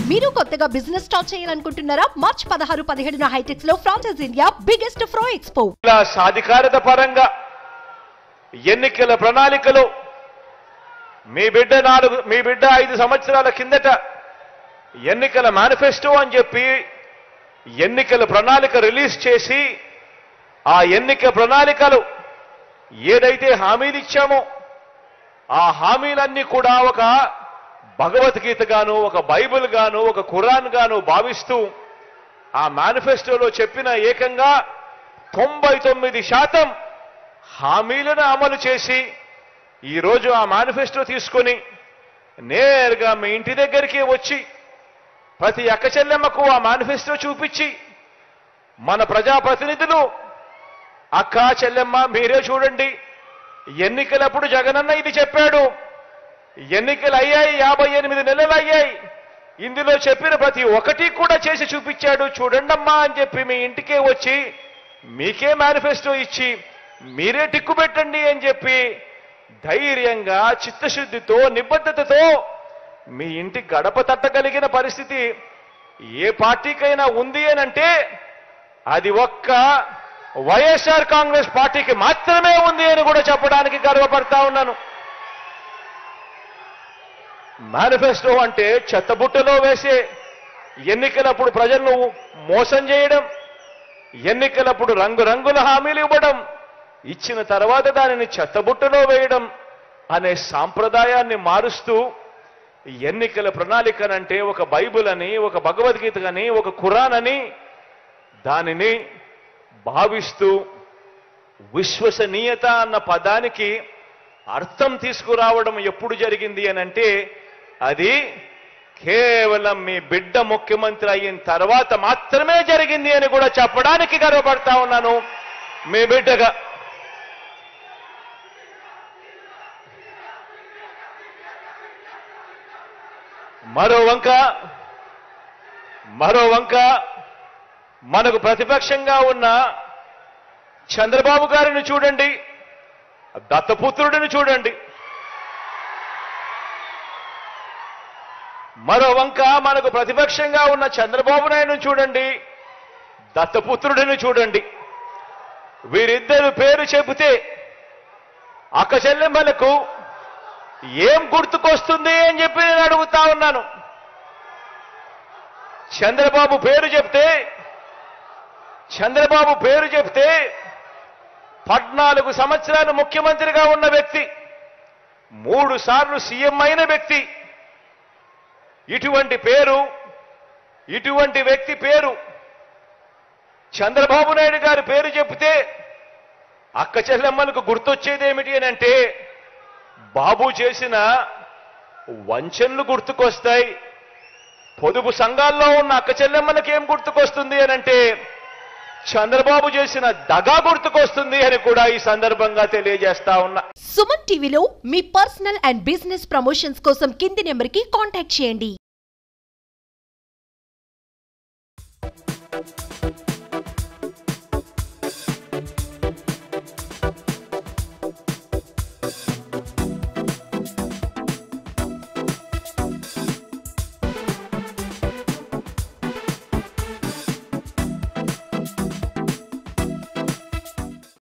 మీరు కొత్తగా business start చేయాలనుకుంటున్నారా? మార్చ్ 16-17 హైటెక్స్ లో ఫ్రాన్సెస్ ఇండియా బిగ్గెస్ట్ ఫ్రో ఎక్స్పో. సాధికారత పరంగా ఎన్నికల ప్రణాళికలో మీ బిడ్డ 5 సంవత్సరాల కిందట ఎన్నికల మేనిఫెస్టో అని చెప్పి ఎన్నికల ప్రణాళిక రిలీజ్ చేసి ఆ ఎన్నిక ప్రణాళికలు ఏదైతే హామీలు ఇచ్చామో ఆ హామీలన్నీ కూడా ఒక భగవద్గీత గాను, ఒక బైబిల్ గాను, ఒక ఖురాన్ గాను భావిస్తూ ఆ మేనిఫెస్టోలో చెప్పిన ఏకంగా 99% హామీలను అమలు చేసి ఈరోజు ఆ మేనిఫెస్టో తీసుకొని నేరుగా మీ ఇంటి దగ్గరికి వచ్చి ప్రతి అక్క చెల్లెమ్మకు ఆ మేనిఫెస్టో చూపించి మన ప్రజాప్రతినిధులు అక్క చెల్లెమ్మ మీరే చూడండి, ఎన్నికలప్పుడు జగనన్న ఇది చెప్పాడు, ఎన్నికలు అయ్యాయి, 58 నెలలు అయ్యాయి, ఇందులో చెప్పిన ప్రతి ఒక్కటి కూడా చేసి చూపించాడు చూడండమ్మా అని చెప్పి మీ ఇంటికే వచ్చి మీకే మేనిఫెస్టో ఇచ్చి మీరే టిక్కు పెట్టండి అని చెప్పి ధైర్యంగా చిత్తశుద్ధితో నిబద్ధతతో మీ ఇంటి గడప తట్టగలిగిన పరిస్థితి ఏ పార్టీకైనా ఉంది అనంటే అది ఒక్క వైఎస్ఆర్ కాంగ్రెస్ పార్టీకి మాత్రమే ఉంది అని కూడా చెప్పడానికి గర్వపడతా ఉన్నాను. మేనిఫెస్టో అంటే చెత్తబుట్టలో వేసే, ఎన్నికలప్పుడు ప్రజలను మోసం చేయడం, ఎన్నికలప్పుడు రంగురంగుల హామీలు ఇవ్వడం, ఇచ్చిన తర్వాత దానిని చెత్తబుట్టలో వేయడం అనే సాంప్రదాయాన్ని మారుస్తూ ఎన్నికల ప్రణాళికనంటే ఒక బైబిల్ అని, ఒక భగవద్గీత అని, ఒక ఖురాన్ అని దానిని భావిస్తూ విశ్వసనీయత అన్న పదానికి అర్థం తీసుకురావడం ఎప్పుడు జరిగింది అనంటే అది కేవలం మీ బిడ్డ ముఖ్యమంత్రి అయిన తర్వాత మాత్రమే జరిగింది అని కూడా చెప్పడానికి గర్వపడతా ఉన్నాను మీ బిడ్డగా. మరో వంక మనకు ప్రతిపక్షంగా ఉన్న చంద్రబాబు గారిని చూడండి, దత్తపుత్రుడిని చూడండి. మరో వంక మనకు ప్రతిపక్షంగా ఉన్న చంద్రబాబు నాయుడుని చూడండి, దత్తపుత్రుడిని చూడండి. వీరిద్దరు పేరు చెబితే అక్క చెల్లెమ్మలకు ఏం గుర్తుకొస్తుంది అని చెప్పి నేను అడుగుతా ఉన్నాను. చంద్రబాబు పేరు చెప్తే 14 సంవత్సరాలు ముఖ్యమంత్రిగా ఉన్న వ్యక్తి, 3 సార్లు సీఎం అయిన వ్యక్తి, ఇటువంటి వ్యక్తి పేరు చంద్రబాబు నాయుడు గారి పేరు చెప్తే అక్క చెల్లెమ్మలకు గుర్తొచ్చేది ఏమిటి అని అంటే బాబు చేసిన వంచనలు గుర్తుకొస్తాయి. పొదుపు సంఘాల్లో ఉన్న అక్క చెల్లెమ్మలకు ఏం గుర్తుకొస్తుంది అని అంటే చంద్రబాబు చేసిన దగా గుర్తుకొస్తుంది అని కూడా ఈ సందర్భంగా తెలియజేస్తా ఉన్నా. సుమన్ టీవీలో మీ పర్సనల్ అండ్ బిజినెస్ ప్రమోషన్స్ కోసం కింది నెంబర్కి కాంటాక్ట్ చేయండి.